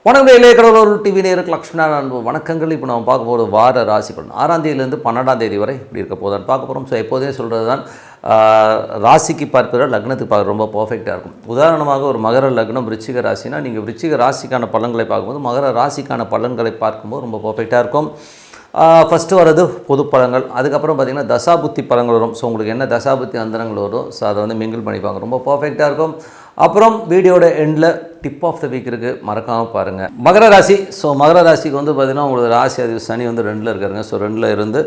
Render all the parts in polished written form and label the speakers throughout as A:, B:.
A: வணக்கம் இளையக்கடலூர் டிவி நேருக்கு லக்ஷ்மணா அன்பு வணக்கங்கள். இப்போ நம்ம பார்க்க போகிறது வார ராசி பலன் 6ஆம் தேதியிலேருந்து 12ஆம் தேதி வரை இப்படி இருக்க போதான்னு பார்க்க போகிறோம். ஸோ எப்போதே சொல்கிறது தான் ராசிக்கு பார்ப்பதை லக்னத்துக்கு பார்க்க ரொம்ப பர்ஃபெக்டாக இருக்கும். உதாரணமாக ஒரு மகர லக்னம் விருச்சிக ராசினா நீங்கள் விருச்சிக ராசிக்கான பலன்களை பார்க்கும்போது மகர ராசிக்கான பலன்களை பார்க்கும்போது ரொம்ப பர்ஃபெக்டாக இருக்கும். ஃபஸ்ட்டு வர்றது பொது பலன்கள், அதுக்கப்புறம் பார்த்திங்கன்னா தசாபுத்தி பலன்கள் வரும். ஸோ உங்களுக்கு என்ன தசாபுத்தி அந்தரங்கள் வரும், ஸோ அதை வந்து மிங்கிள் பண்ணிப்பாங்க, ரொம்ப பர்ஃபெக்டாக இருக்கும். அப்புறம் வீடியோட எண்டில் டிப் ஆஃப் த வீக் இருக்குது, மறக்காமல் பாருங்கள். மகர ராசி. ஸோ மகர ராசிக்கு வந்து பார்த்திங்கன்னா உங்களுக்கு ராசி அதிபதி சனி வந்து 2ல் இருக்காருங்க. ஸோ 2ல் இருந்து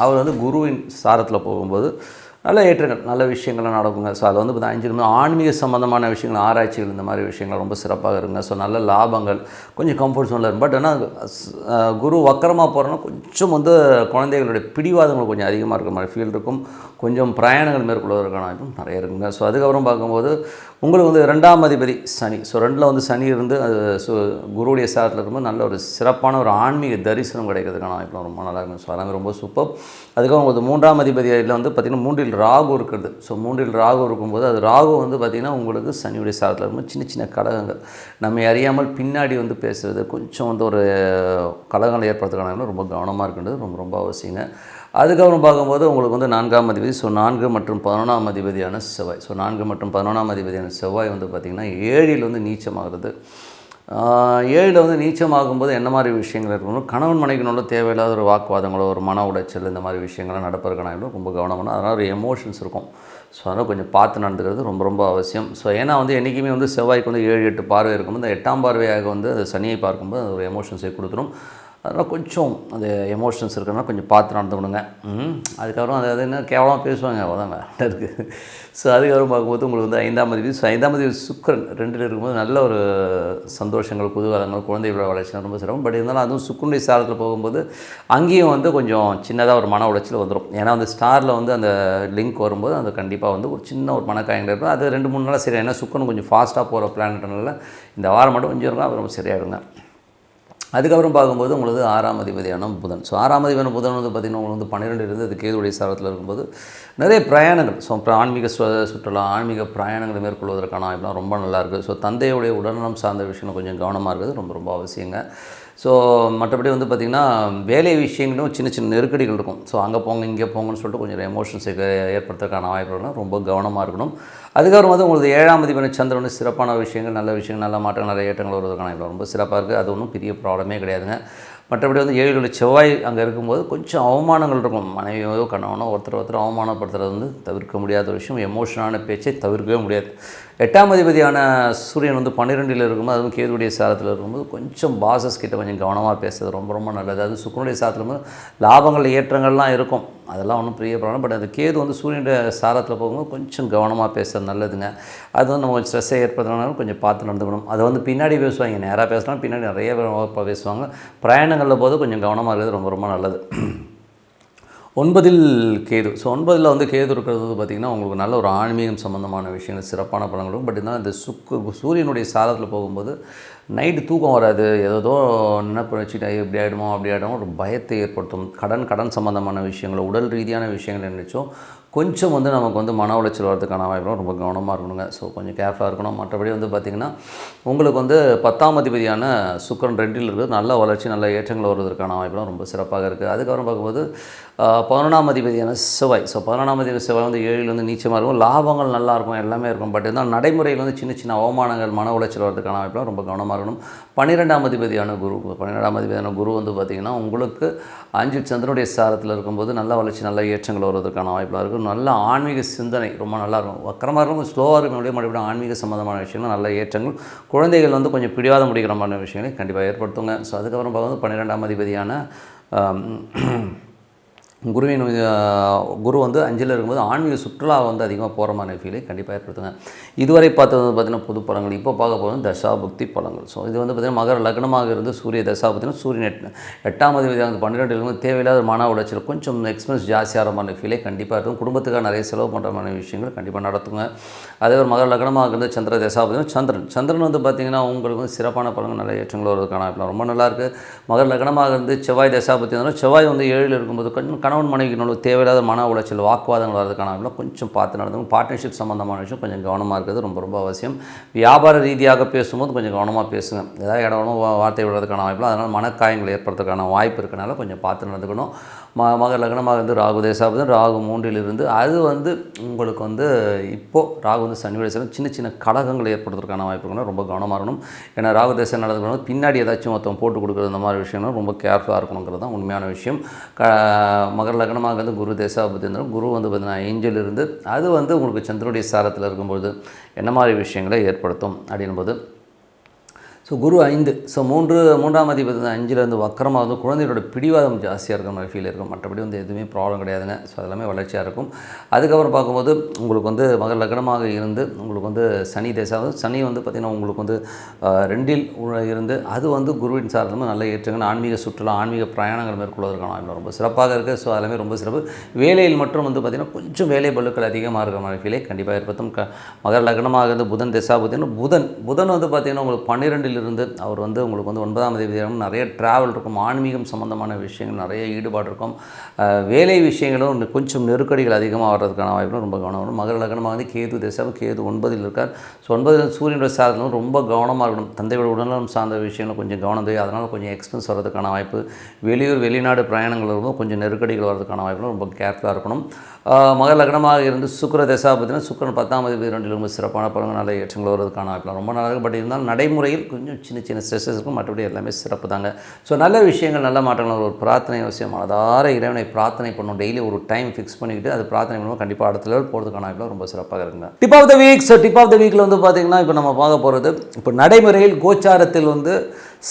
A: அவர் வந்து குருவின் சாரத்தில் போகும்போது நல்ல ஏற்றங்கள் நல்ல விஷயங்கள்லாம் நடக்குங்க. ஸோ அதில் வந்து பார்த்தீங்கன்னா ஆன்மீக சம்மந்தமான விஷயங்கள், ஆராய்ச்சிகள், இந்த மாதிரி விஷயங்கள் ரொம்ப சிறப்பாக இருக்குங்க. ஸோ நல்ல லாபங்கள், கொஞ்சம் கம்ஃபர்ட் ஜோனில் இருக்கும். பட் ஆனால் குரு வக்கரமாக போகிறோன்னா கொஞ்சம் வந்து குழந்தைகளுடைய பிடிவாதங்கள் கொஞ்சம் அதிகமாக இருக்கிற மாதிரி ஃபீல் இருக்கும். கொஞ்சம் பிரயாணங்கள் மேற்கொள்வதற்கான வாய்ப்பும் நிறைய இருக்குங்க. ஸோ அதுக்கப்புறம் பார்க்கும்போது உங்களுக்கு வந்து 2ஆம் அதிபதி சனி. ஸோ 2ல் வந்து சனி இருந்து ஸோ குருவுடைய சாரத்தில் இருக்கும்போது நல்ல ஒரு சிறப்பான ஒரு ஆன்மீக தரிசனம் கிடைக்கிறதுக்கான வாய்ப்புலாம் ரொம்ப நல்லா இருக்கும். ஸோ அதெல்லாம் ரொம்ப சூப்பர். அதுக்கப்புறம் உங்களுக்கு 3ஆம் அதிபதியில் வந்து பார்த்திங்கன்னா 3ல் ராகு இருக்கிறது. ஸோ 3ல் ராகு இருக்கும்போது அது ராகு வந்து பார்த்திங்கன்னா உங்களுக்கு சனியுடைய சாரத்தில் இருக்கும்போது சின்ன சின்ன கலகங்கள் நம்ம அறியாமல் பின்னாடி வந்து பேசுகிறது, கொஞ்சம் வந்து ஒரு கலகங்கள் ஏற்படுத்துறதுக்கான ரொம்ப கவனமாக இருக்கின்றது ரொம்ப ரொம்ப அவசியங்க. அதுக்கப்புறம் பார்க்கும்போது உங்களுக்கு வந்து 4ஆம் அதிபதி. ஸோ 4 மற்றும் 11ஆம் அதிபதியான செவ்வாய். ஸோ 4 மற்றும் 11ஆம் அதிபதியான செவ்வாய் வந்து பார்த்திங்கன்னா 7ல் வந்து நீச்சமாகிறது. 7ல் வந்து நீச்சமாகும்போது என்ன மாதிரி விஷயங்கள் இருக்கணும், கணவன் மனைவிக்குள்ள தேவையில்லாத ஒரு வாக்குவாதங்களோ ஒரு மன உளைச்சல் இந்த மாதிரி விஷயங்கள்லாம் நடப்பதற்கான ரொம்ப கவனமான, அதனால் ஒரு எமோஷன்ஸ் இருக்கும். ஸோ அதனால் கொஞ்சம் பார்த்து நடந்துக்கிறது ரொம்ப ரொம்ப அவசியம். ஸோ ஏன்னா வந்து என்றைக்குமே வந்து செவ்வாய்க்கு வந்து 7, 8 பார்வை இருக்கும்போது இந்த 8ஆம் பார்வையாக வந்து அது சனியை பார்க்கும்போது அது ஒரு எமோஷன்ஸை கொடுத்துரும். அதனால் கொஞ்சம் அந்த எமோஷன்ஸ் இருக்கிறனால கொஞ்சம் பார்த்து நடந்துக்கணுங்க. அதுக்கப்புறம் அது என்ன கேவலமாக பேசுவாங்க, அவ்வளோதாங்க இருக்குது. ஸோ அதுக்கப்புறம் பார்க்கும்போது உங்களுக்கு வந்து 5ஆம் அதிபதி. ஸோ 5ஆம் அதிபதி சுக்கிரன் 2ல் இருக்கும்போது நல்ல ஒரு சந்தோஷங்கள், குதூகலங்கள், குழந்தைகளோட வளர்ச்சிலாம் ரொம்ப சிரமம். பட் இருந்தாலும் அதுவும் சுக்கிரனுடைய சாரத்தில் போகும்போது அங்கேயும் வந்து கொஞ்சம் சின்னதாக ஒரு மன உளைச்சல் வந்துடும். ஏன்னா அந்த ஸ்டாரில் வந்து அந்த லிங்க் வரும்போது அது கண்டிப்பாக வந்து ஒரு சின்ன ஒரு மனக்காயங்கள் இருக்கும். அது 2-3 நாளாக சரி. ஏன்னா சுக்கிரன் கொஞ்சம் ஃபாஸ்ட்டாக போகிற பிளானட்னால இந்த வாரம் மட்டும் கொஞ்சம் இருக்கும், அது ரொம்ப சரியாயிடுங்க. அதுக்கப்புறம் பார்க்கும்போது உங்களுக்கு 6ஆம் அதிபதியான புதன். ஸோ 6ஆம் அதிபதியான புதன் வந்து பார்த்திங்கன்னா உங்களுக்கு வந்து 12 இருந்து அது கேதுவுடைய சாரத்தில் இருக்கும்போது நிறைய பிரயாணங்கள், ஸோ ஆன்மீக சுற்றுலா, ஆன்மீக பிரயாணங்களை மேற்கொள்வதற்கான வாய்ப்புலாம் ரொம்ப நல்லாயிருக்கு. ஸோ தந்தையுடைய உடல்நலம் சார்ந்த விஷயங்கள் கொஞ்சம் கவனமாக இருக்கிறது ரொம்ப ரொம்ப அவசியங்க. ஸோ மற்றபடி வந்து பார்த்திங்கன்னா வேலை விஷயங்களும் சின்ன சின்ன நெருக்கடிகள் இருக்கும். ஸோ அங்கே போங்க இங்கே போங்கன்னு சொல்லிட்டு கொஞ்சம் எமோஷன்ஸை ஏற்படுத்துறதுக்கான வாய்ப்புகள்லாம் ரொம்ப கவனமாக இருக்கணும். அதுக்கப்புறம் வந்து உங்களுக்கு 7ஆம் அதிபதி சந்திரன் வந்து சிறப்பான விஷயங்கள், நல்ல விஷயங்கள், நல்ல மாற்றங்கள், நல்ல ஏற்றங்கள் வருவதற்கான ரொம்ப சிறப்பாக இருக்குது. அது ஒன்றும் பெரிய ப்ராப்ளமே கிடையாதுங்க. மற்றபடி வந்து 7ல் செவ்வாய் அங்கே இருக்கும்போது கொஞ்சம் அவமானங்கள் இருக்கும். மனைவியோ கணவனோ ஒருத்தர் அவமானப்படுத்துறது வந்து தவிர்க்க முடியாத ஒரு விஷயம். எமோஷனான பேச்சை தவிர்க்கவே முடியாது. 8ஆம் அதிபதியான சூரியன் வந்து 12ல் இருக்கும்போது, அதுவும் கேதுவுடைய சாரத்தில் இருக்கும்போது கொஞ்சம் பாசஸ் கிட்ட கொஞ்சம் கவனமாக பேசுறது ரொம்ப ரொம்ப நல்லது. அது சுக்கிரனுடைய சாரத்தில் இருக்கும்போது லாபங்கள் ஏற்றங்கள்லாம் இருக்கும், அதெல்லாம் ஒன்றும் பெரிய ப்ராப்ளம். பட் அது கேது வந்து சூரியனுடைய சாரத்தில் போகும்போது கொஞ்சம் கவனமாக பேசுறது நல்லதுங்க. அது வந்து நம்ம கொஞ்சம் ஸ்ட்ரெஸ்ஸை ஏற்படுத்தினாலும் கொஞ்சம் பார்த்து நடந்துக்கணும். அதை வந்து பின்னாடி பேசுவாங்க, நேராக பேசலாம், பின்னாடி நிறைய பேசுவாங்க. பிரயாணங்களில் போது கொஞ்சம் கவனமாக இருக்கிறது ரொம்ப ரொம்ப நல்லது. 9ல் கேது. ஸோ 9ல் வந்து கேது இருக்கிறது வந்து பார்த்திங்கன்னா உங்களுக்கு நல்ல ஒரு ஆன்மீகம் சம்மந்தமான விஷயங்கள், சிறப்பான பலன்களும். பட் இருந்தாலும் இந்த சூரியனுடைய சாரத்தில் போகும்போது நைட்டு தூக்கம் வராது, ஏதோ நினைப்பு வச்சுட்டா இப்படி ஆகிடுமோ அப்படி ஆகிடுமோ ஒரு பயத்தை ஏற்படுத்தும். கடன் சம்மந்தமான விஷயங்கள், உடல் ரீதியான விஷயங்கள் நினச்சோம் கொஞ்சம் வந்து நமக்கு வந்து மன உளைச்சல் வரதுக்கான வாய்ப்புலாம் ரொம்ப கவனமாக இருக்கணுங்க. ஸோ கொஞ்சம் கேர்ஃபுல்லாக இருக்கணும். மற்றபடி வந்து பார்த்திங்கன்னா உங்களுக்கு வந்து 10ஆம் அதிபதியான சுக்கிரன் 2ல் இருக்குது, நல்ல வளர்ச்சி, நல்ல ஏற்றங்கள் வருவதற்கான வாய்ப்புலாம் ரொம்ப சிறப்பாக இருக்குது. அதுக்கப்புறம் பார்க்கும்போது 11ஆம் அதிபதியான செவ்வாய். ஸோ 11ஆம் அதிபதி செவ்வாய் வந்து 7ல் வந்து நீச்சமாக இருக்கும், லாபங்கள் நல்லாயிருக்கும், எல்லாமே இருக்கும். பட் இருந்தால் நடைமுறையில் வந்து சின்ன சின்ன அவமானங்கள், மன உளைச்சல் வரதுக்கான வாய்ப்புலாம் ரொம்ப கவனமாக இருக்கணும். 12ஆம் அதிபதியான குரு. 12ஆம் அதிபதியான குரு வந்து பார்த்திங்கன்னா உங்களுக்கு 5 சந்திரனுடைய சாரத்தில் இருக்கும்போது நல்ல வளர்ச்சி, நல்ல ஏற்றங்கள் வருவதற்கான வாய்ப்புலாம் இருக்கும். நல்ல ஆன்மீக சிந்தனை ரொம்ப நல்லாயிருக்கும். வக்கரமாக இருக்கும், ஸ்லோவாக இருக்கும், மறுபடியும் ஆன்மீக சம்மந்தமான விஷயங்கள், நல்ல ஏற்றங்கள், குழந்தைகள் வந்து கொஞ்சம் பிடிவாதம் முடிக்கிற மாதிரி விஷயங்களை கண்டிப்பாக ஏற்படுத்துங்க. ஸோ அதுக்கப்புறம் பார்க்கும்போது 12ஆம் அதிபதியான குரு வந்து 5ல் இருக்கும்போது ஆன்மீக சுற்றுலா வந்து அதிகமாக போகிற மாதிரி ஃபீலை கண்டிப்பாக ஏற்படுத்துங்க. இதுவரை பார்த்தது வந்து பார்த்திங்கன்னா பொது பலன்கள். இப்போ பார்க்க போகிறது தசாபுக்தி பலன்கள். ஸோ இது வந்து பார்த்திங்கன்னா மகர லக்னமாக இருந்து சூரிய தசாபுத்தினா சூரியன் 8ஆம் அதிபதியாக வந்து 12ல் இருக்கும்போது தேவையில்லாத மன உளைச்சல், கொஞ்சம் எக்ஸ்பென்ஸ் ஜாஸ்தியாகிற மாதிரி ஃபீலை கண்டிப்பாக இருக்கும். குடும்பத்துக்காக நிறைய செலவு பண்ணுற மாதிரி விஷயங்கள் கண்டிப்பாக நடத்துங்க. அதே ஒரு மகர லக்னமாக இருந்து சந்திர தசாபுத்தினா சந்திரன் வந்து பார்த்திங்கன்னா உங்களுக்கு வந்து சிறப்பான பலன்கள், நல்ல ஏற்றங்கள் வருவதற்கான ரொம்ப நல்லாயிருக்கு. மகர லக்னமாக இருந்து செவ்வாய் தசாபுத்தி செவ்வாய் வந்து 7ல் இருக்கும்போது கொஞ்சம் கணவன் மனைவிக்கு தேவையில்லாத மன உளைச்சல் வாக்குவாதங்கள் வர்றதுக்கான வாய்ப்புலாம் கொஞ்சம் பார்த்து நடந்துக்கும். பார்ட்னர்ஷிப் சம்மந்தமான விஷயம் கொஞ்சம் கவனமாக இருக்கிறது ரொம்ப ரொம்ப அவசியம். வியாபார ரீதியாக பேசும்போது கொஞ்சம் கவனமாக பேசுங்க. ஏதாவது இடணும் வார்த்தை விடுறதுக்கான வாய்ப்புலாம், அதனால் மனக்காயங்கள் ஏற்படுறதுக்கான வாய்ப்பு இருக்கனால கொஞ்சம் பார்த்து நடந்துக்கணும். மகர லக்னமாக இருந்து ராகு தேசாபுதன், ராகு 3 அது உங்களுக்கு இப்போது ராகு சனியோட சேர்ந்து சின்ன சின்ன கலகங்கள் ஏற்படுறதுக்கான வாய்ப்பு இருக்கணும். ரொம்ப கவனமாக இருக்கணும். ஏன்னா ராகு தேசம் நடந்துக்கணும், பின்னாடி ஏதாச்சும் ஒருத்தவங்க போட்டு கொடுக்குறது இந்த மாதிரி விஷயம்லாம் ரொம்ப கேர்ஃபுல்லாக இருக்கணுங்கிறது தான் உண்மையான விஷயம். மகர லக்னமாக குரு தேசாபுதன், குரு பார்த்தீங்கன்னா ஏஞ்சலிருந்து அது உங்களுக்கு சந்திரனுடைய சாரத்தில் இருக்கும்போது என்ன மாதிரி விஷயங்களை ஏற்படுத்தும் அப்படின்போது, ஸோ குரு 5, ஸோ மூன்றாம் அதிபதி 5லேருந்து வக்கரமாக குழந்தைகளோட பிடிவாதம் ஜாஸ்தியாக இருக்கிற மாதிரி ஃபீல் இருக்கும். மற்றபடி எதுவுமே ப்ராப்ளம் கிடையாதுங்க. ஸோ அதெல்லாமே வளர்ச்சியாக இருக்கும். அதுக்கப்புறம் பார்க்கும்போது உங்களுக்கு மகர லக்னமாக இருந்து உங்களுக்கு சனி தேசம், சனி பார்த்திங்கன்னா உங்களுக்கு 2ல் இருந்து அது குருவின் சார்ந்த நல்ல ஏற்றங்கள், ஆன்மீக சுற்றுலா, ஆன்மீக பிரயாணங்கள் மேற்கொள்வதற்கான ரொம்ப சிறப்பாக இருக்குது. ஸோ அதெல்லாமே ரொம்ப சிறப்பு. வேலையில் மற்றும் பார்த்திங்கன்னா கொஞ்சம் வேலை பளுக்கள் அதிகமாக இருக்கிற மாதிரி ஃபீலே கண்டிப்பாக ஏற்படுத்தும். மகர லக்னமாக இருந்து புதன் தேசாபுதன், புதன் பார்த்திங்கன்னா உங்களுக்கு 12 இருந்து அவர் உங்களுக்கு 9ஆம் அதிபதியாக நிறைய ட்ராவல் இருக்கும், ஆன்மீகம் சம்பந்தமான விஷயங்கள் நிறைய ஈடுபாடு இருக்கும். வேலை விஷயங்களும் கொஞ்சம் நெருக்கடிகள் அதிகமாக வர்றதுக்கான வாய்ப்புகளும் ரொம்ப கவனம் வரும். மகர லக்னமாக கேது தேசம், கேது 9ல் இருக்கார். ஸோ 9 சூரியனுடைய சாரத்திலும் ரொம்ப கவனமாக இருக்கணும். தந்தையோட உடல்நலம் சார்ந்த விஷயங்களும் கொஞ்சம் கவனம் தேவை. அதனால் கொஞ்சம் எக்ஸ்பென்ஸ் வர்றதுக்கான வாய்ப்பு, வெளிநாடு பிரயாணங்கள் இருக்கும், கொஞ்சம் நெருக்கடிகள் வர்றதுக்கான வாய்ப்புகளும் ரொம்ப கேர்ஃபுல்லாக இருக்கணும். மகர லக்னமாக இருந்து சுக்கிர தசா பார்த்தீங்கன்னா சுக்கிரன் 10ஆம் அதிபதி 2ல் ரொம்ப சிறப்பான பலன்கள் நல்ல ஏற்றங்கள் வருவதற்கான வாய்ப்புலாம் ரொம்ப நல்லா இருக்குது. பட் இருந்தாலும் நடைமுறையில் கொஞ்சம் சின்ன சின்ன ஸ்ட்ரெஸ்ஸஸ் இருக்கும். மற்றபடி எல்லாமே சிறப்பு தாங்க. ஸோ நல்ல விஷயங்கள், நல்ல மாற்றங்கள், ஒரு பிரார்த்தனை அவசியம். அதார இறைவனை பிரார்த்தனை பண்ணணும். டெய்லி ஒரு டைம் ஃபிக்ஸ் பண்ணிக்கிட்டு அது பிரார்த்தனை பண்ணுவோம். கண்டிப்பாக அடுத்த லெவல் போகிறதுக்கான வாய்ப்புலாம் ரொம்ப சிறப்பாக இருக்குங்க. Tip of the week. So tip of the வீக்கில் பார்த்தீங்கன்னா இப்போ நம்ம பார்க்க போகிறது, இப்போ நடைமுறையில் கோச்சாரத்தில்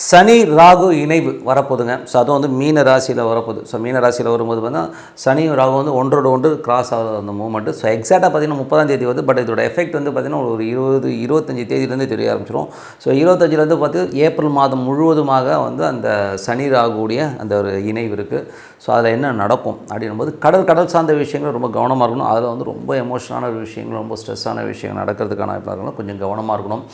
A: சனி ராகு இணைவு வரப்போகுதுங்க. ஸோ அதுவும் மீன ராசியில் வரப்போகுது. ஸோ மீன ராசியில் வரும்போது பார்த்தீங்கன்னா சனியும் ராகு ஒன்றோடு ஒன்று கிராஸ் ஆகிற அந்த மூவ்மெண்ட்டு. ஸோ எக்ஸாக்டாக பார்த்தீங்கன்னா 30ஆம் தேதி பட் இதோட எஃபெக்ட் பார்த்தீங்கன்னா ஒரு 25 தேதியிலேருந்து தெரிய ஆரம்பிச்சிடும். ஸோ 25லேருந்து பார்த்து ஏப்ரல் மாதம் முழுவதுமாக அந்த சனி ராகுடைய அந்த ஒரு இணைவு இருக்குது. ஸோ அதில் என்ன நடக்கும் அப்படின்போது கடல் சார்ந்த விஷயங்கள் ரொம்ப கவனமாக இருக்கணும். அதில் ரொம்ப எமோஷனான விஷயங்கள், ரொம்ப ஸ்ட்ரெஸ்ஸான விஷயங்கள் நடக்கிறதுக்கான வாய்ப்பாக இருக்கணும். கொஞ்சம் கவனமாக இருக்கணும்.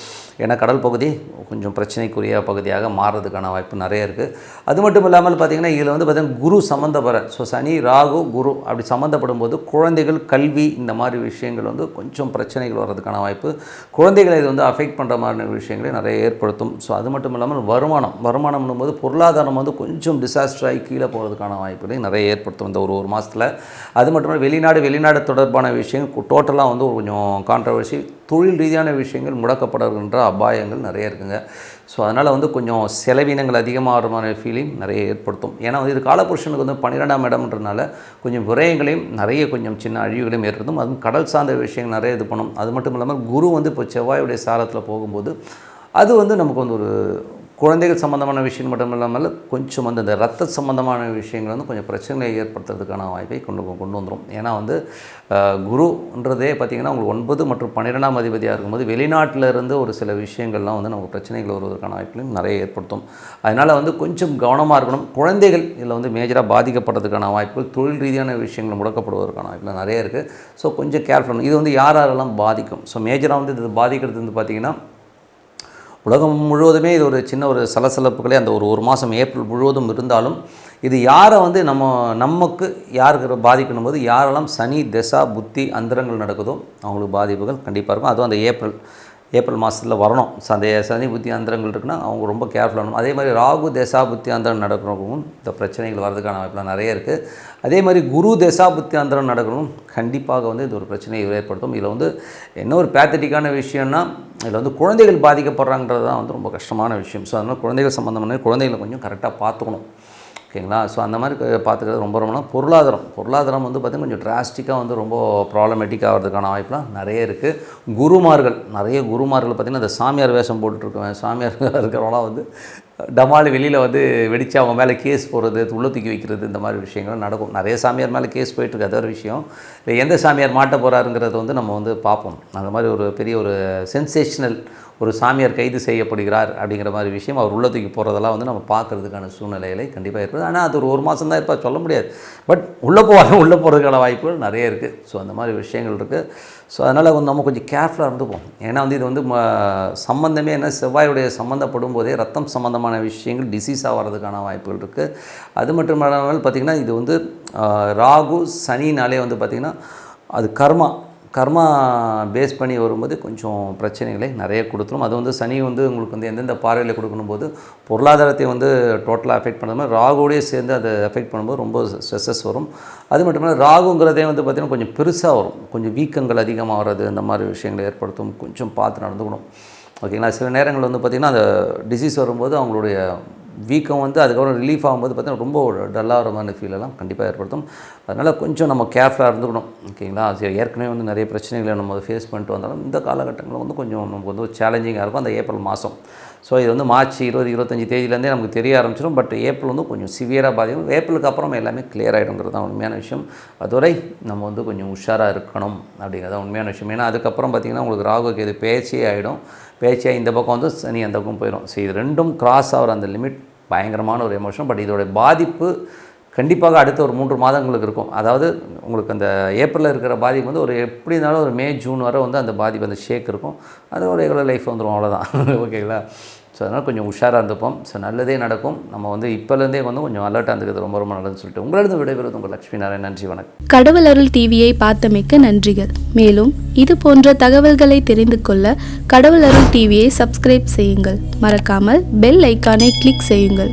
A: ஏன்னா கடல் பகுதி கொஞ்சம் பிரச்சனைக்குரிய பகுதியாக மாறுறதுக்கான வாய்ப்பு நிறைய இருக்குது. அது மட்டும் இல்லாமல் பார்த்திங்கன்னா இதில் பார்த்திங்கன்னா குரு சம்மந்தப்பட, ஸோ சனி ராகு குரு அப்படி சம்மந்தப்படும் போது குழந்தைகள், கல்வி, இந்த மாதிரி விஷயங்கள் கொஞ்சம் பிரச்சனைகள் வர்றதுக்கான வாய்ப்பு, குழந்தைகளை இது அஃபெக்ட் பண்ணுற மாதிரி விஷயங்களை நிறைய ஏற்படுத்தும். ஸோ அது மட்டும் இல்லாமல் வருமானம் போது பொருளாதாரம் கொஞ்சம் டிசாஸ்டர் ஆகி கீழே போகிறதுக்கான வாய்ப்புகளை நிறைய ஏற்படுத்தும் இந்த ஒரு மாதத்தில். அது மட்டும் இல்லாமல் வெளிநாடு தொடர்பான விஷயங்கள் டோட்டலாக கொஞ்சம் கான்ட்ரவர்சி, தொழில் ரீதியான விஷயங்கள் முடக்கப்படுகின்ற அபாயங்கள் நிறைய இருக்குங்க. ஸோ அதனால் கொஞ்சம் செலவினங்கள் அதிகமாகிற மாதிரி ஃபீலிங் நிறைய ஏற்படுத்தும். ஏன்னா இது காலபுருஷனுக்கு 12ஆம் இடம்ன்றனால கொஞ்சம் விரயங்களையும் நிறைய கொஞ்சம் சின்ன அழிவுகளையும் ஏற்படுத்தும். அதுவும் கடல் சார்ந்த விஷயங்கள் நிறைய இது பண்ணும். அது மட்டும் இல்லாமல் குரு இப்போ செவ்வாயுடைய சாரத்தில் போகும்போது அது நமக்கு ஒரு குழந்தைகள் சம்மந்தமான விஷயம் மட்டும் இல்லாமல் கொஞ்சம் அந்த ரத்த சம்மந்தமான விஷயங்கள் கொஞ்சம் பிரச்சனைகளை ஏற்படுத்துறதுக்கான வாய்ப்பை கொண்டு வந்துடும். ஏன்னா குருன்றதே பார்த்திங்கன்னா உங்களுக்கு 9 மற்றும் 12ஆம் அதிபதியாக இருக்கும்போது வெளிநாட்டில் இருந்து ஒரு சில விஷயங்கள்லாம் நமக்கு பிரச்சனைகள் வருவதற்கான வாய்ப்புகளையும் நிறைய ஏற்படுத்தும். அதனால் கொஞ்சம் கவனமாக இருக்கணும். குழந்தைகள் இதில் மேஜராக பாதிக்கப்படுறதுக்கான வாய்ப்புகள், தொழில் ரீதியான விஷயங்கள் முடக்கப்படுவதற்கான வாய்ப்புகள் நிறைய இருக்குது. ஸோ கொஞ்சம் கேர்ஃபுல். இது யாரெல்லாம் பாதிக்கும்? ஸோ மேஜராக இது பாதிக்கிறது பார்த்திங்கன்னா உலகம் முழுவதுமே இது ஒரு சின்ன ஒரு சலசலப்புகளே அந்த ஒரு மாதம் ஏப்ரல் முழுவதும் இருந்தாலும் இது யாரை நமக்கு யாருக்கு பாதிக்கணும் போது யாரெல்லாம் சனி தசா புத்தி அந்தரங்கள் நடக்குதோ அவங்களுக்கு பாதிப்புகள் கண்டிப்பாக இருக்கும். அதுவும் அந்த ஏப்ரல் மாதத்தில் வரணும். அந்த சனி புத்தி அந்தரங்கள் இருக்குன்னா அவங்க ரொம்ப கேர்ஃபுல்லாக இருக்கணும். அதே மாதிரி ராகு தசா புத்தி அந்தரம் நடக்கிறவங்களும் இந்த பிரச்சனைகள் வர்றதுக்கான வாய்ப்புலாம் நிறைய இருக்குது. அதே மாதிரி குரு தசா புத்தி அந்தரம் நடக்கணும் கண்டிப்பாக இது ஒரு பிரச்சனையை ஏற்படுத்தும். இதில் என்ன ஒரு பேத்தட்டிக்கான விஷயம்னா இதில் குழந்தைகள் பாதிக்கப்படுறாங்கிறது தான் ரொம்ப கஷ்டமான விஷயம். ஸோ அதனால் குழந்தைகள் சம்மந்தமான குழந்தைகளை கொஞ்சம் கரெக்டாக பார்த்துக்கணும். ஓகேங்களா? ஸோ அந்த மாதிரி பார்த்துக்கிறது ரொம்ப பொருளாதாரம் பார்த்திங்கன்னா கொஞ்சம் டிராஸ்டிக்காக ரொம்ப ப்ராப்ளமேட்டிக்காக ஆகிறதுக்கான வாய்ப்புலாம் நிறைய இருக்குது. நிறைய குருமார்கள் பார்த்திங்கன்னா இந்த சாமியார் வேஷம் போட்டுட்ருக்கேன், சாமியார் இருக்கிறவங்களாம் டமால் வெளியில் வெடித்து அவங்க மேலே கேஸ் போடுறது, உள்ள தூக்கி வைக்கிறது, இந்த மாதிரி விஷயங்கள் நடக்கும். நிறைய சாமியார் மேலே கேஸ் போயிட்டுருக்கு. அது ஒரு விஷயம். இல்லை எந்த சாமியார் மாட்ட போகிறாருங்கிறத நம்ம பார்ப்போம். அந்த மாதிரி ஒரு பெரிய ஒரு சென்சேஷனல் ஒரு சாமியார் கைது செய்யப்படுகிறார் அப்படிங்கிற மாதிரி விஷயம் அவர் உள்ள தூக்கி போகிறதெல்லாம் நம்ம பார்க்குறதுக்கான சூழ்நிலைகளை கண்டிப்பாக ஏற்படுது. ஆனால் அது ஒரு மாதம் தான் இருப்பா, சொல்ல முடியாது. பட் உள்ளே போகிறதுக்கான வாய்ப்புகள் நிறைய இருக்குது. ஸோ அந்த மாதிரி விஷயங்கள் இருக்குது. ஸோ அதனால் வந்து நம்ம கொஞ்சம் கேர்ஃபுல்லாக இருந்துப்போம். ஏன்னா வந்து இது வந்து சம்மந்தமே என்ன செவ்வாயுடைய சம்மந்தப்படும் போதே ரத்தம் சம்மந்தமான விஷயங்கள் டிசீஸாக வர்றதுக்கான வாய்ப்புகள் இருக்குது. அது மட்டும் இல்லாமல் பார்த்திங்கன்னா இது வந்து ராகு சனினாலே வந்து பார்த்திங்கன்னா அது கர்மா பேஸ் பண்ணி வரும்போது கொஞ்சம் பிரச்சனைகளை நிறைய கொடுத்துரும். அது வந்து சனி வந்து உங்களுக்கு வந்து எந்தெந்த பார்வையில் கொடுக்கணும் போது பொருளாதாரத்தை வந்து டோட்டலாக அஃபெக்ட் பண்ணுற மாதிரி ராகுவோடய சேர்ந்து அதை அஃபெக்ட் பண்ணும்போது ரொம்ப ஸ்ட்ரெஸ்ஸஸ் வரும். அது மட்டும் இல்லாமல் ராகுங்கிறதே வந்து பார்த்திங்கன்னா கொஞ்சம் பெருசாக வரும், கொஞ்சம் வீக்கங்கள் அதிகமாக வர்றது அந்த மாதிரி விஷயங்களை ஏற்படுத்தும். கொஞ்சம் பார்த்து நடந்துக்கணும், ஓகேங்களா. சில நேரங்கள் வந்து பார்த்திங்கன்னா அந்த டிசீஸ் வரும்போது அவங்களுடைய வீக்கம் வந்து அதுக்கப்புறம் ரிலீஃப் ஆகும்போது பார்த்திங்கன்னா ரொம்ப டல்லாகிற மாதிரி ஃபீலெல்லாம் கண்டிப்பாக ஏற்படுத்தும். அதனால் கொஞ்சம் நம்ம கேர்ஃபுல்லாக இருந்துக்கணும், ஓகேங்களா. ஏற்கனவே வந்து நிறைய பிரச்சனைகளை நம்ம ஃபேஸ் பண்ணிட்டு வந்தாலும் இந்த காலகட்டங்களில் வந்து கொஞ்சம் நமக்கு வந்து சேலஞ்சிங்காக இருக்கும் அந்த ஏப்ரல் மாதம். ஸோ இது வந்து மார்ச் 20-25 தேதியிலேருந்தே நமக்கு தெரிய ஆரம்பிச்சிடும். பட் ஏப்ரல் வந்து கொஞ்சம் சிவியராக பாதிக்கும். ஏப்ரலுக்கு அப்புறம் எல்லாமே கிளியர் ஆகிடுங்கிறது தான் உண்மையான விஷயம். அதுவரை நம்ம வந்து கொஞ்சம் உஷாராக இருக்கணும் அப்படிங்கிறது உண்மையான விஷயம். ஏன்னா அதுக்கப்புறம் பார்த்திங்கன்னா உங்களுக்கு ராகு கேது பேச்சே ஆகிடும். பேச்சியாக இந்த பக்கம் வந்து சனி அந்த பக்கம் போயிடும். ஸோ இது ரெண்டும் கிராஸ் ஆகிற அந்த லிமிட் பயங்கரமான ஒரு எமோஷன். பட் இதோடைய பாதிப்பு கண்டிப்பாக அடுத்த ஒரு 3 மாதங்களுக்கு இருக்கும். அதாவது உங்களுக்கு அந்த ஏப்ரலில் இருக்கிற பாதிப்பு வந்து ஒரு எப்படி இருந்தாலும் ஒரு மே ஜூன் வரை வந்து அந்த பாதிப்பு அந்த ஷேக் இருக்கும். அது ஒரு ரெகுலர் லைஃப் வந்துடும், அவ்வளோதான், ஓகேங்களா. ஸோ அதனால் கொஞ்சம் உஷாராக இருந்துப்போம். ஸோ நல்லதே நடக்கும். நம்ம வந்து இப்போலேருந்தே வந்து கொஞ்சம் அலர்ட்டாக இருந்துக்கிறது ரொம்ப ரொம்ப நல்லதுன்னு சொல்லிட்டு உங்களிடம் விடைபெறுவது உங்கள் லட்சுமி நாராயணன். நன்றி, வணக்கம்.
B: கடவுள் அருள் டிவியை பார்த்தமைக்க நன்றிகள். மேலும் இது போன்ற தகவல்களை தெரிந்து கொள்ள கடவுள் அருள் டிவியை சப்ஸ்கிரைப் செய்யுங்கள். மறக்காமல் பெல் ஐக்கானை கிளிக் செய்யுங்கள்.